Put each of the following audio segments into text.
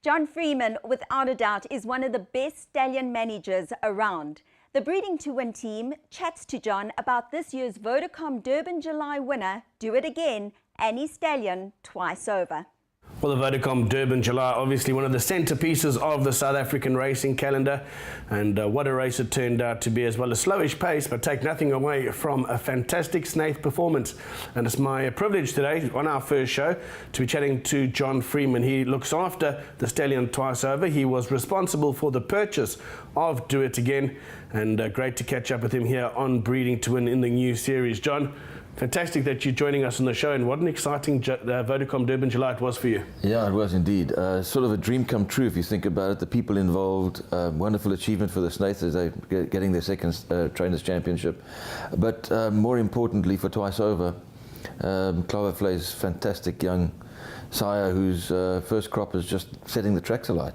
John Freeman, without a doubt, is one of the best stallion managers around. The Breeding to Win team chats to John about this year's Vodacom Durban July winner, Do It Again, Annie Stallion, twice over. Well, the Vodacom Durban July, obviously one of the centerpieces of the South African racing calendar, and what a race it turned out to be as well. A slowish pace, but take nothing away from a fantastic Snaith performance. And it's my privilege today, on our first show, to be chatting to John Freeman. He looks after the stallion twice over. He was responsible for the purchase of Do It Again, and great to catch up with him here on Breeding to Win in the new series. John, fantastic that you're joining us on the show, and what an exciting Vodacom Durban July it was for you. Yeah, it was indeed. Sort of a dream come true if you think about it. The people involved, wonderful achievement for the Snaith as they're getting their second Trainers' Championship. But more importantly for twice over, Clover Flay's fantastic young sire whose first crop is just setting the tracks alight.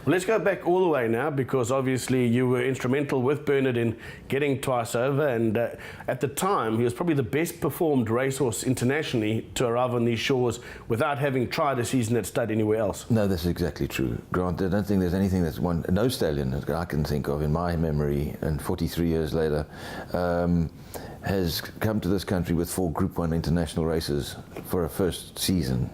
Well, let's go back all the way now, because obviously you were instrumental with Bernard in getting twice over, and at the time he was probably the best performed racehorse internationally to arrive on these shores without having tried a season at stud anywhere else. No, that's exactly true, Grant. I don't think there's anything that's no stallion that I can think of in my memory, and 43 years later, has come to this country with 4 Group 1 international races for a first season.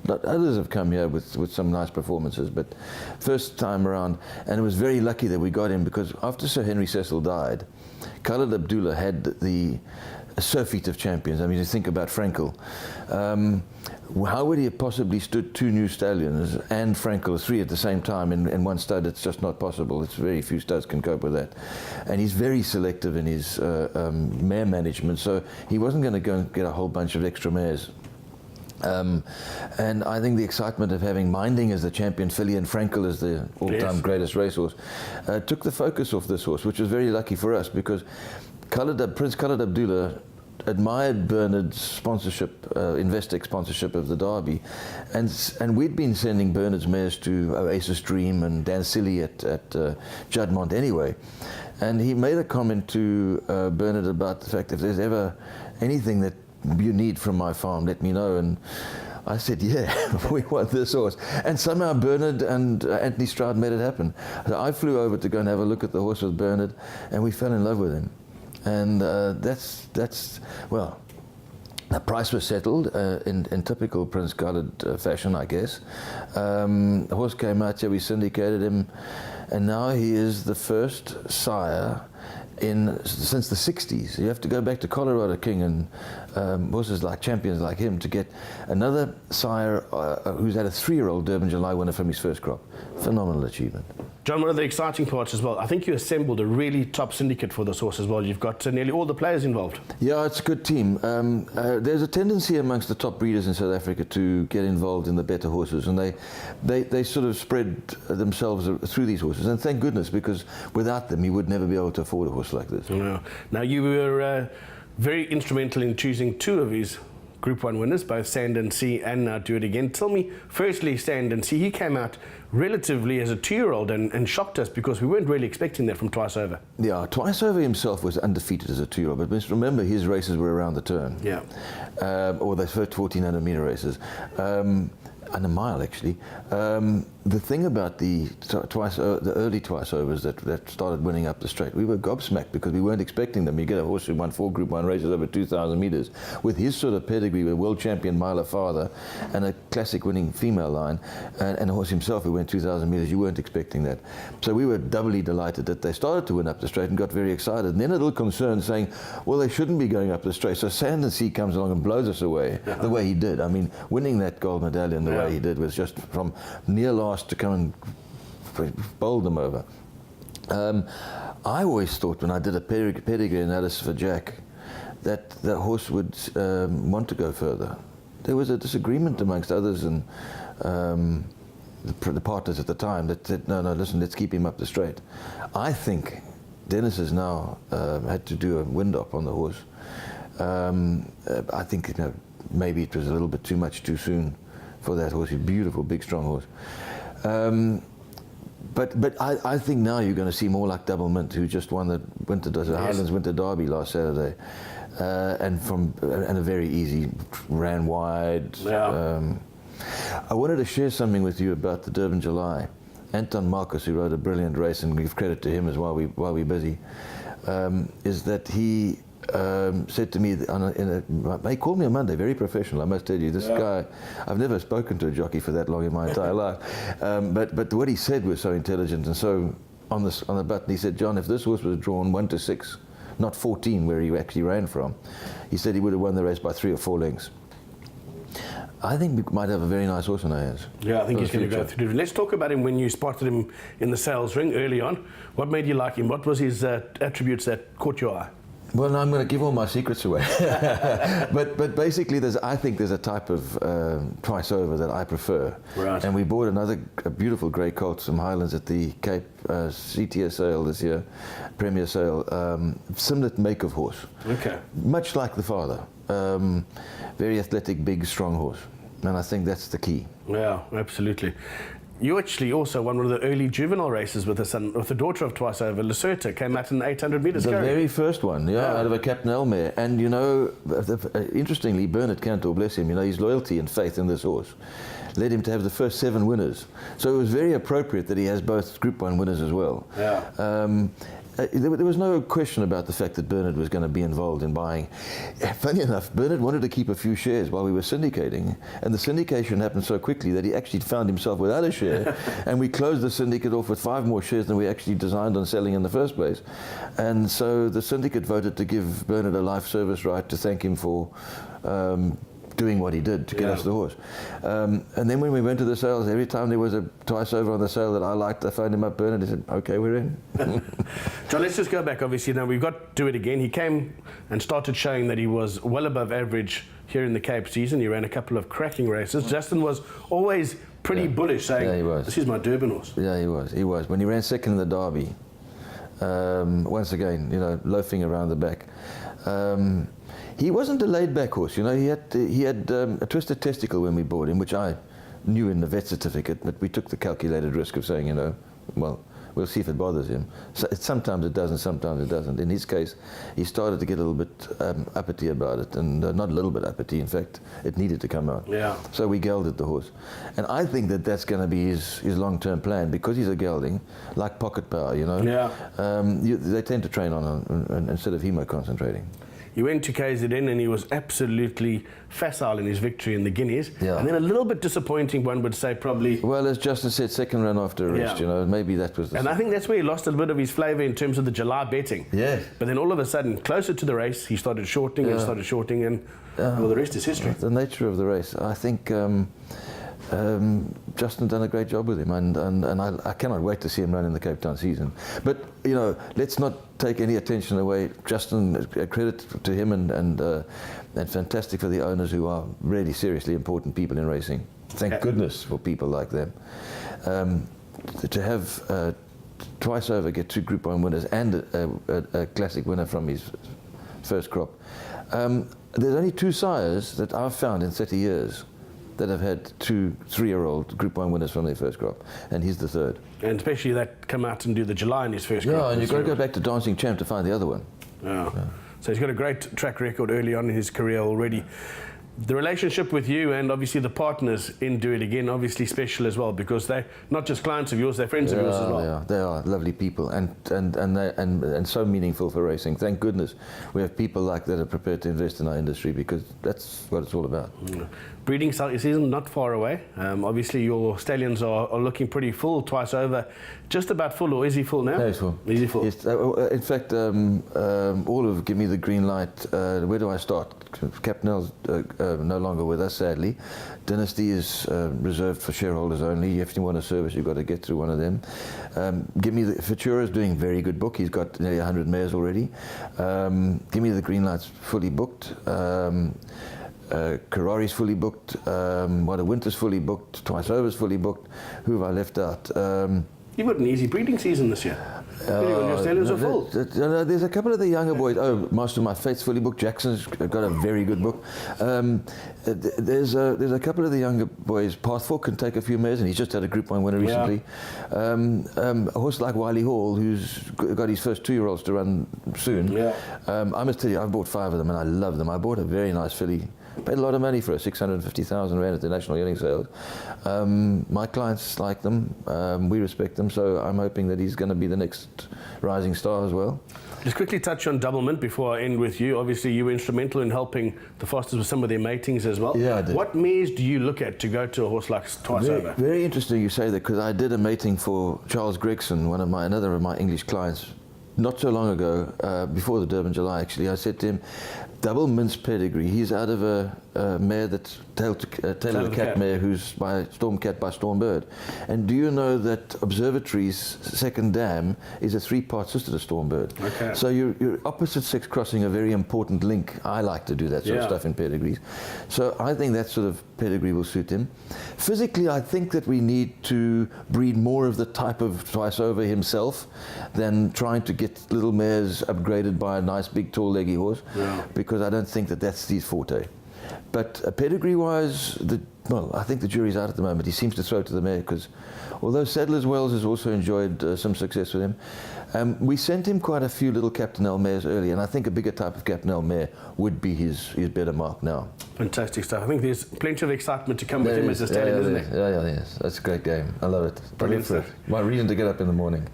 Others have come here with some nice performances, but first time around, and it was very lucky that we got him, because after Sir Henry Cecil died, Khaled Abdullah had the surfeit of champions. I mean, you think about Frankel. How would he have possibly stood 2 new stallions and Frankel, 3 at the same time in one stud? It's just not possible. It's very few studs can cope with that. And he's very selective in his mare management, so he wasn't going to go and get a whole bunch of extra mares. And I think the excitement of having Minding as the champion filly and Frankel as the all-time greatest racehorse took the focus off this horse, which was very lucky for us, because Prince Khaled Abdullah admired Bernard's sponsorship, Investec sponsorship of the Derby, and we'd been sending Bernard's mares to Oasis Dream and Dan Silly at Juddmonte anyway, and he made a comment to Bernard about the fact, if there's ever anything that you need from my farm, let me know. And I said, yeah, we want this horse. And somehow Bernard and Anthony Stroud made it happen. So I flew over to go and have a look at the horse with Bernard, and we fell in love with him. And well, the price was settled in typical Prince Khaled fashion, I guess. The horse came out here, we syndicated him, and now he is the first sire since the 60s. You have to go back to Colorado King and horses like champions like him to get another sire who's had a 3-year-old Durban July winner from his first crop. Phenomenal achievement. John, one of the exciting parts as well, I think you assembled a really top syndicate for this horse as well. You've got nearly all the players involved. Yeah, it's a good team. There's a tendency amongst the top breeders in South Africa to get involved in the better horses, and they sort of spread themselves through these horses, and thank goodness, because without them you would never be able to afford a horse like this. No. Now, you were very instrumental in choosing 2 of his Group 1 winners, both Sand and Sea and now Do It Again. Tell me, firstly, Sand and Sea, he came out relatively as a 2-year-old and shocked us, because we weren't really expecting that from twice over. Yeah, twice over himself was undefeated as a 2-year-old, but remember his races were around the turn. Yeah. Or the first 1400-meter races. And a mile, actually. The thing about the early twice overs that started winning up the straight, we were gobsmacked because we weren't expecting them. You get a horse who won 4 Group 1 races over 2,000 meters with his sort of pedigree, with world champion miler father and a classic winning female line, and a horse himself who went 2,000 meters. You weren't expecting that. So we were doubly delighted that they started to win up the straight and got very excited. And then a little concerned, saying, well, they shouldn't be going up the straight. So Sand and Sea comes along and blows us away the way he did. I mean, winning that gold medallion the way he did was just from near last to come and bowl them over. I always thought, when I did a pedigree analysis for Jack, that the horse would want to go further. There was a disagreement amongst others and the partners at the time that said, no, listen, let's keep him up the straight. I think Dennis has now had to do a wind-up on the horse. I think maybe it was a little bit too much too soon for that horse. He's a beautiful, big, strong horse. But I think now you're going to see more like Double Mint, who just won the Highlands Winter Derby last Saturday, and a very easy, ran wide. Yeah. I wanted to share something with you about the Durban July. Anton Marcus, who rode a brilliant race, and give credit to him as while we're busy, is that he said to me, he called me on Monday, very professional, I must tell you. This guy, I've never spoken to a jockey for that long in my entire life. But what he said was so intelligent and so on the button. He said, John, if this horse was drawn 1 to 6, not 14 where he actually ran from, he said he would have won the race by 3 or 4 lengths. I think we might have a very nice horse in our hands. Yeah, I think he's going to go through. Let's talk about him when you spotted him in the sales ring early on. What made you like him? What was his attributes that caught your eye? Well, no, I'm going to give all my secrets away. but basically, I think there's a type of twice over that I prefer. Right. And we bought a beautiful grey colt, some Highlands at the Cape CTS sale this year, Premier sale, similar make of horse. Okay. Much like the father. Very athletic, big, strong horse. And I think that's the key. Yeah, absolutely. You actually also won one of the early juvenile races with the daughter of Twice Over. Lacerta came out in the 800 metres. The very first one, out of a Captain mare. And you know, interestingly, Bernard Cantor, bless him, you know, his loyalty and faith in this horse led him to have the first 7 winners. So it was very appropriate that he has both Group 1 winners as well. Yeah. There was no question about the fact that Bernard was going to be involved in buying. Funny enough, Bernard wanted to keep a few shares while we were syndicating, and the syndication happened so quickly that he actually found himself without a share, and we closed the syndicate off with 5 more shares than we actually designed on selling in the first place. And so the syndicate voted to give Bernard a life service right to thank him for doing what he did to get us the horse. And then when we went to the sales, every time there was a Twice Over on the sale that I liked, I phoned him up, Bernard, he said, okay, we're in. John, let's just go back. Obviously, now we've got to do it again. He came and started showing that he was well above average here in the Cape season. He ran a couple of cracking races. Justin was always pretty bullish, saying, he was. This is my Durban horse. Yeah, he was. When he ran second in the Derby, once again, you know, loafing around the back. He wasn't a laid-back horse, you know. He had a twisted testicle when we bought him, which I knew in the vet certificate, but we took the calculated risk of saying, you know, well, we'll see if it bothers him. So sometimes it does and sometimes it doesn't. In his case, he started to get a little bit uppity about it, and not a little bit uppity, in fact, it needed to come out. Yeah. So we gelded the horse. And I think that that's going to be his long-term plan, because he's a gelding, like Pocket Power, you know. Yeah. They tend to train on instead of hemo-concentrating. He went to KZN and he was absolutely facile in his victory in the Guineas. Yeah. And then a little bit disappointing, one would say, probably. Well, as Justin said, second run after arrest, you know, maybe that was the... And I think that's where he lost a bit of his flavour in terms of the July betting. Yeah. But then all of a sudden, closer to the race, he started shorting and well, the rest is history. The nature of the race. I think Justin done a great job with him, and I cannot wait to see him run in the Cape Town season. But, you know, let's not take any attention away. Justin, credit to him, and fantastic for the owners, who are really seriously important people in racing. Thank goodness for people like them. To have Twice Over get 2 Group 1 winners and a classic winner from his first crop. There's only 2 sires that I've found in 30 years that have had 2 3-year-old Group 1 winners from their first crop, and he's the 3rd. And especially that come out and do the July in his first crop. Yeah, and you've got to go back to Dancing Champ to find the other one. Yeah. So he's got a great track record early on in his career already. The relationship with you and obviously the partners in Do It Again, obviously special as well, because they're not just clients of yours, they're friends of yours as well. They are lovely people, and so meaningful for racing. Thank goodness we have people like that are prepared to invest in our industry, because that's what it's all about. Breeding season not far away. Obviously your stallions are looking pretty full. Twice Over, just about full, or is he full now? No, he's full. Is he full? Yes, in fact, all of Give Me the Green Light. Where do I start? Capnell's no longer with us, sadly. Dynasty is reserved for shareholders only. If you want a service, you've got to get through one of them. Give Me the Futura's doing very good book. He's got nearly 100 mares already. Give Me the Green Light's fully booked. Karari's fully booked. What a Winter's fully booked. Twice Over's fully booked. Who have I left out? You've got an easy breeding season this year. Your stallions are full. There's a couple of the younger boys. Oh, Master of My Fate's fully booked. Jackson's got a very good book. There's a couple of the younger boys. Pathful can take a few mares, and he's just had a Group 1 winner recently. A horse like Wiley Hall, who's got his first 2-year-olds to run soon. I must tell you, I've bought 5 of them, and I love them. I bought a very nice filly Paid a lot of money for it, 650,000 rand at the national yearling sales. My clients like them, we respect them, so I'm hoping that he's going to be the next rising star as well. Just quickly touch on Doublemint before I end with you. Obviously, you were instrumental in helping the Fosters with some of their matings as well. Yeah, I did. What mares do you look at to go to a horse like Twice Over? Very interesting you say that, because I did a mating for Charles Gregson, another of my English clients, not so long ago, before the Durban July actually. I said to him, Doublemint's pedigree, he's out of a mare that's Tail of the Cat mare, who's by Stormcat by Stormbird. And do you know that Observatory's second dam is a 3-part sister to Stormbird? Okay. So you're opposite sex crossing, a very important link. I like to do that sort of stuff in pedigrees. So I think that sort of pedigree will suit him. Physically, I think that we need to breed more of the type of Twice Over himself than trying to get little mares upgraded by a nice big tall leggy horse, because I don't think that that's his forte. But pedigree-wise, I think the jury's out at the moment. He seems to throw to the mare, because although Sadler's Wells has also enjoyed some success with him, we sent him quite a few little Captain mares early, and I think a bigger type of Captain mare would be his better mark now. Fantastic stuff. I think there's plenty of excitement to come with him as a stallion, isn't there? Yes. That's a great game. I love it. Brilliant stuff. My reason to get up in the morning.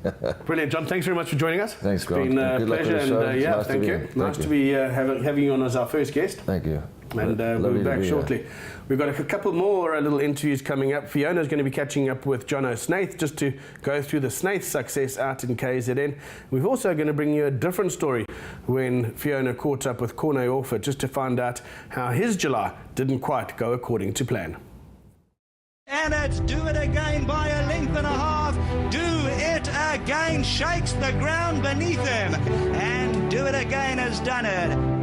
Brilliant, John. Thanks very much for joining us. Thanks, It's been a pleasure, and thank you. Nice to be having you on as our first guest. Thank you. And we'll be back shortly. We've got a couple more little interviews coming up. Fiona's going to be catching up with Jono Snaith just to go through the Snaith success out in KZN. We're also going to bring you a different story when Fiona caught up with Corne Orford just to find out how his July didn't quite go according to plan. And it's Do It Again by a length and a half. Do It Again shakes the ground beneath him. And Do It Again has done it.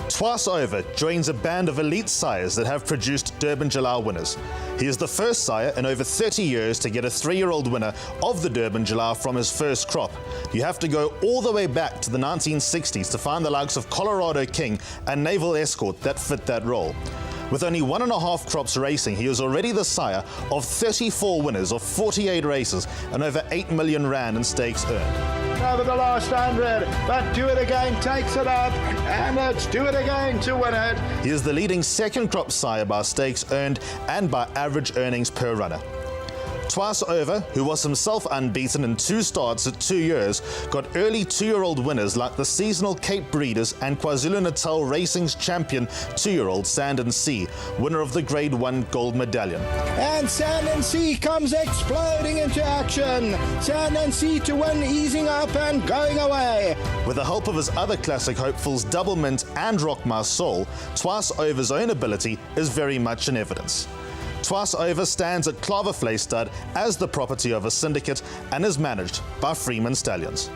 Twice Over joins a band of elite sires that have produced Durban July winners. He is the first sire in over 30 years to get a 3-year-old winner of the Durban July from his first crop. You have to go all the way back to the 1960s to find the likes of Colorado King and Naval Escort that fit that role. With only 1.5 crops racing, he is already the sire of 34 winners of 48 races and over 8 million rand in stakes earned. Over the last 100, but Do It Again takes it up, and it's Do It Again to win it. He is the leading second crop sire by stakes earned and by average earnings per runner. Twice Over, who was himself unbeaten in 2 starts at 2 years, got early 2-year-old winners like the seasonal Cape Breeders and KwaZulu-Natal Racing's champion 2-year-old Sand and Sea, winner of the Grade 1 gold medallion. And Sand and Sea comes exploding into action. Sand and Sea to win, easing up and going away. With the help of his other classic hopefuls Doublemint and Rock My Soul, Twice Over's own ability is very much in evidence. Twice Over stands at Claverflay Stud as the property of a syndicate and is managed by Freeman Stallions.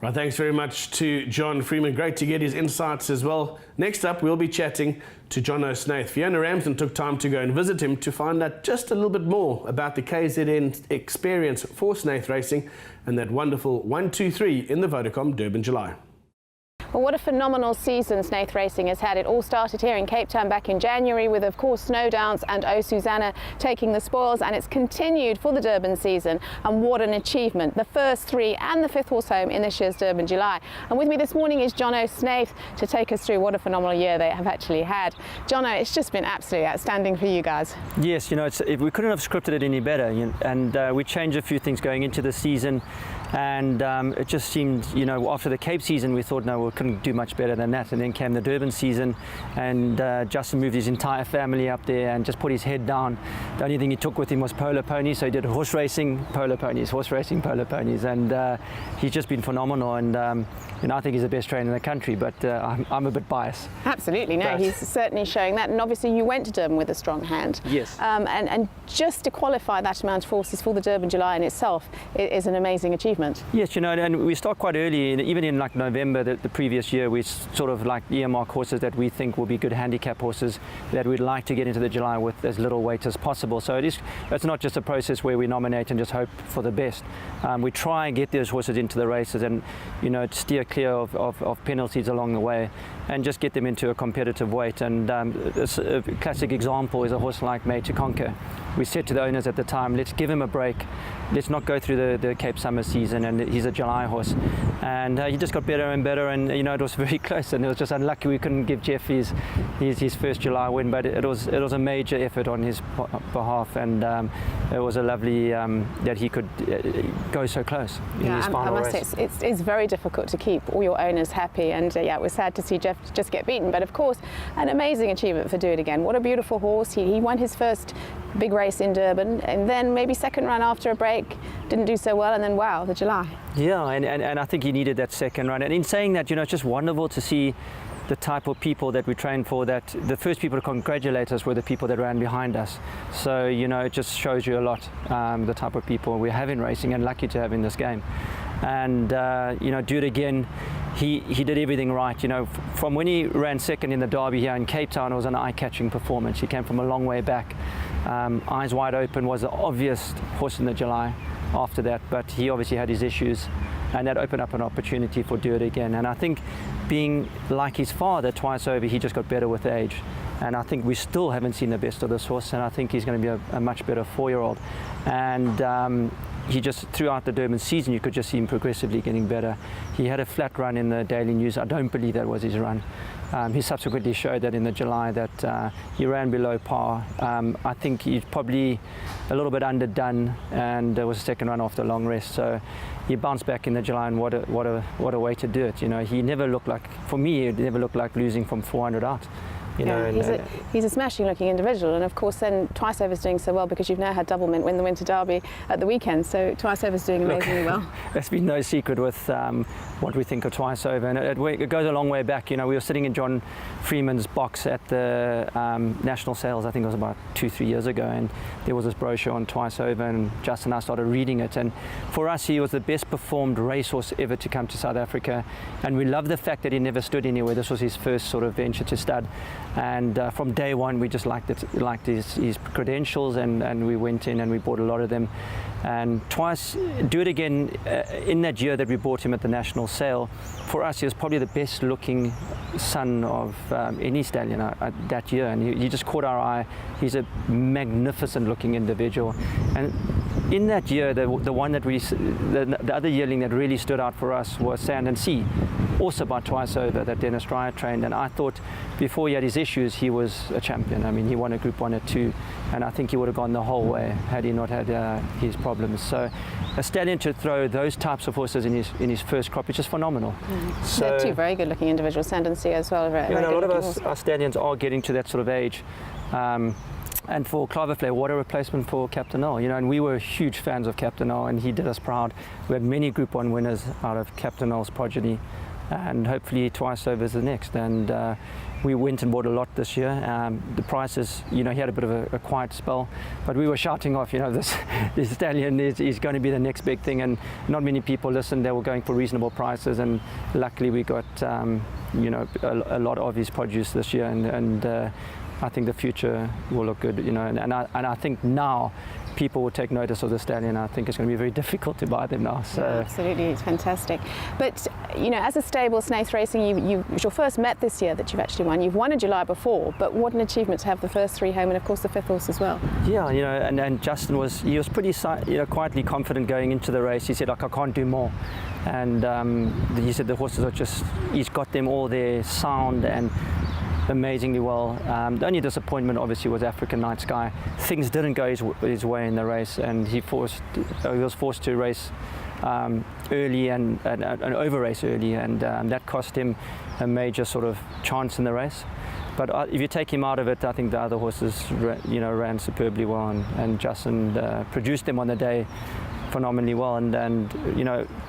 Right, thanks very much to John Freeman. Great to get his insights as well. Next up, we'll be chatting to Jono Snaith. Fiona Ramsden took time to go and visit him to find out just a little bit more about the KZN experience for Snaith racing and that wonderful 1-2-3 in the Vodacom Durban July. Well, what a phenomenal season Snaith Racing has had. It all started here in Cape Town back in January with, of course, Snowdowns and O Susanna taking the spoils, and it's continued for the Durban season. And what an achievement. The first 3 and the 5th horse home in this year's Durban July. And with me this morning is Jono Snaith to take us through what a phenomenal year they have actually had. Jono, it's just been absolutely outstanding for you guys. Yes, you know, we couldn't have scripted it any better, and we changed a few things going into the season. And it just seemed, you know, after the Cape season, we thought, no, we couldn't do much better than that. And then came the Durban season, and Justin moved his entire family up there and just put his head down. The only thing he took with him was polo ponies, so he did horse racing, polo ponies, horse racing, polo ponies, and he's just been phenomenal. And you know, I think he's the best trainer in the country, but I'm a bit biased. Absolutely, no, he's certainly showing that. And obviously, you went to Durban with a strong hand. Yes. And just to qualify that amount of horses for the Durban July in itself is an amazing achievement. Yes, you know, and we start quite early, even in like November the previous year, we sort of like earmark horses that we think will be good handicap horses that we'd like to get into the July with as little weight as possible. So it's not just a process where we nominate and just hope for the best. We try and get those horses into the races and, you know, steer clear of penalties along the way and just get them into a competitive weight. And a classic example is a horse like Made to Conquer. We said to the owners at the time, let's give him a break. Let's not go through the Cape Summer season, and he's a July horse. And he just got better and better, and you know, it was very close, and it was just unlucky we couldn't give Jeff his first July win, but it was a major effort on his behalf, and it was a lovely that he could go so close in his final race. I must say, it's very difficult to keep all your owners happy, and yeah, it was sad to see Jeff just get beaten, but of course, an amazing achievement for Do It Again. What a beautiful horse. He won his first big race in Durban, and then maybe second run after a break, didn't do so well, and then wow, the July. Yeah, and I think he needed that second run. And in saying that, you know, it's just wonderful to see the type of people that we train for, that the first people to congratulate us were the people that ran behind us. So, you know, it just shows you a lot, the type of people we have in racing, and lucky to have in this game. And, you know, Do It Again, he did everything right. You know, from when he ran second in the Derby here in Cape Town, it was an eye-catching performance. He came from a long way back. Eyes Wide Open was the obvious horse in the July after that, but he obviously had his issues, and that opened up an opportunity for Do It Again. And I think, being like his father twice over, he just got better with age. And I think we still haven't seen the best of this horse, and I think he's going to be a much better 4-year-old. And he just, throughout the Durban season, you could just see him progressively getting better. He had a flat run in the Daily News. I don't believe that was his run. He subsequently showed that in the July that he ran below par. I think he's probably a little bit underdone, and there was a second run after a long rest. So he bounced back in the July, and what a way to do it. You know, he never looked like, for me, it never looked like losing from 400 out. You know, he's a smashing looking individual, and of course then Twice Over's doing so well because you've now had Double Mint win the Winter Derby at the weekend, so Twice Over's doing amazingly well. There's been no secret with what we think of Twice Over, and it goes a long way back. You know, we were sitting in John Freeman's box at the national sales, I think it was about 2-3 years ago, and there was this brochure on Twice Over, and Justin and I started reading it, and for us he was the best performed racehorse ever to come to South Africa, and we love the fact that he never stood anywhere. This was his first sort of venture to stud. And from day one, we just liked his credentials, and we went in and we bought a lot of them. And Twice, Do It Again, in that year that we bought him at the national sale, for us he was probably the best looking son of any stallion that year, and he just caught our eye. He's a magnificent looking individual. And in that year, the one that the other yearling that really stood out for us was Sand and Sea, also by Twice Over, that Dennis Dreyer trained. And I thought before he had his issues, he was a champion. I mean, he won a Group 1 at 2, and I think he would have gone the whole way had he not had his problems. So a stallion to throw those types of horses in his first crop is just phenomenal. So they're two very good looking individuals, Sand and Sea as well. You know, a lot of our stallions are getting to that sort of age. And for Claverflare, what a replacement for Captain L. You know, and we were huge fans of Captain L, and he did us proud. We had many Group 1 winners out of Captain L's progeny, and hopefully Twice Over is the next. And we went and bought a lot this year. The prices, you know, he had a bit of a quiet spell, but we were shouting off, you know, this stallion is going to be the next big thing, and not many people listened. They were going for reasonable prices, and luckily we got, you know, a lot of his produce this year, and I think the future will look good, you know, and I think now people will take notice of the stallion. I think it's going to be very difficult to buy them now. So. Yeah, absolutely, it's fantastic. But you know, as a stable, Snaith Racing, it was your first Met this year that you've actually won. You've won a July before, but what an achievement to have the first 3 home, and of course the 5th horse as well. Yeah, you know, and Justin was pretty, you know, quietly confident going into the race. He said, like, I can't do more. And he said the horses are just, he's got them all there, sound and amazingly well. The only disappointment obviously was African Night Sky. Things didn't go his way in the race, and he was forced to race early and over race early, and that cost him a major sort of chance in the race. But if you take him out of it, I think the other horses ran superbly well, and Justin produced them on the day phenomenally well, and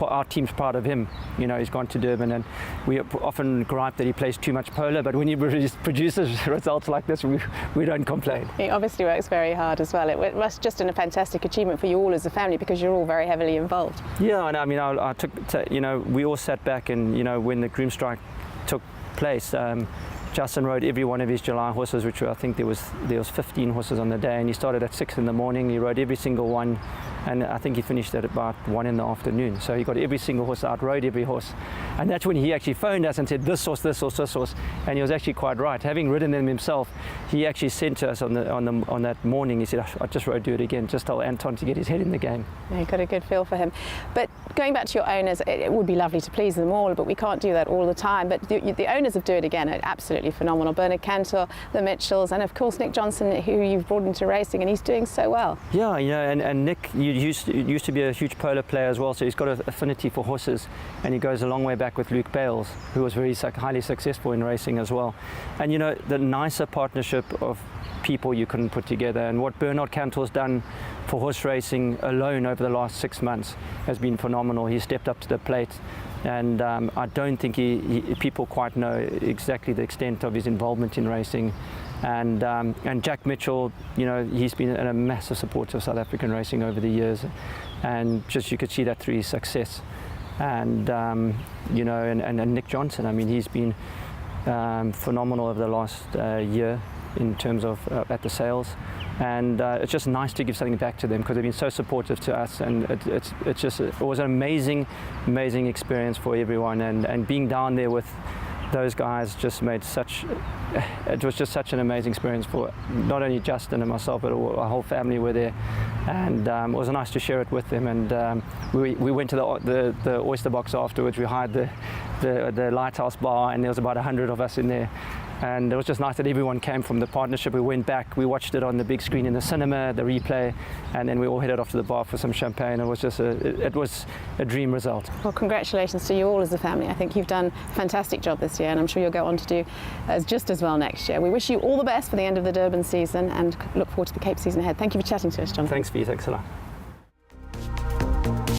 our team's proud of him. He's gone to Durban, and we often gripe that he plays too much polo, but when he produces results like this, we don't complain. He obviously works very hard as well. It was just a fantastic achievement for you all as a family, because you're all very heavily involved. Yeah, and I mean, I took, we all sat back, and when the groom strike took place, Justin rode every one of his July horses, which I think there was 15 horses on the day, and he started at 6 in the morning. He rode every single one, and I think he finished at about 1 in the afternoon. So he got every single horse out, rode every horse, and that's when he actually phoned us and said, this horse, this horse, this horse, and he was actually quite right. Having ridden them himself, he actually sent to us on that morning. He said, I just rode Do It Again. Just tell Anton to get his head in the game. Yeah, you got a good feel for him. But going back to your owners, it would be lovely to please them all, but we can't do that all the time. But the owners of Do It Again are absolutely phenomenal. Bernard Cantor, the Mitchells, and of course Nick Johnson, who you've brought into racing, and he's doing so well. Yeah, and Nick used to be a huge polo player as well, so he's got an affinity for horses, and he goes a long way back with Luke Bales, who was very highly successful in racing as well. And the nicer partnership of people you couldn't put together, and what Bernard Cantor's done for horse racing alone over the last 6 months has been phenomenal. He stepped up to the plate, and I don't think people quite know exactly the extent of his involvement in racing. And Jack Mitchell, he's been a massive supporter of South African racing over the years, and just you could see that through his success. And and Nick Johnson, I mean, he's been phenomenal over the last year in terms of at the sales, and it's just nice to give something back to them, because they've been so supportive to us, and it was an amazing experience for everyone, and being down there with those guys just it was just such an amazing experience for not only Justin and myself, but our whole family were there, and it was nice to share it with them. And we went to the oyster box afterwards. We hired the lighthouse bar, and there was about 100 of us in there. And it was just nice that everyone came from the partnership. We went back, we watched it on the big screen in the cinema, the replay, and then we all headed off to the bar for some champagne. It was just it was a dream result. Well, congratulations to you all as a family. I think you've done a fantastic job this year, and I'm sure you'll go on to do just as well next year. We wish you all the best for the end of the Durban season, and look forward to the Cape season ahead. Thank you for chatting to us, John. Thanks, Vee. Thanks a lot.